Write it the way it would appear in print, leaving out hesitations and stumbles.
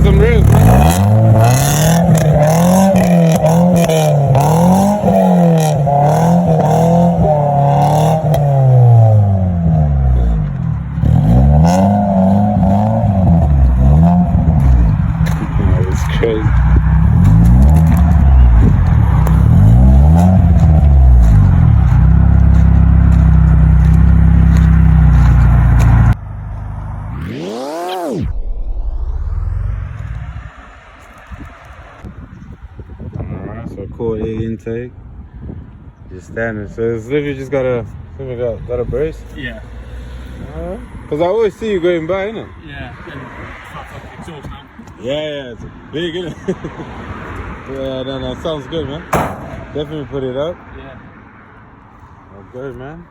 some ribs, That was crazy. Alright, so cool air intake. Just standing. So it's literally just got a brace. Yeah. Cause I always see you going by, innit? Yeah. And fuck up exhaust now. Yeah, it's big, innit? Yeah, no, sounds good, man. Definitely put it up. Yeah. Oh, good, man.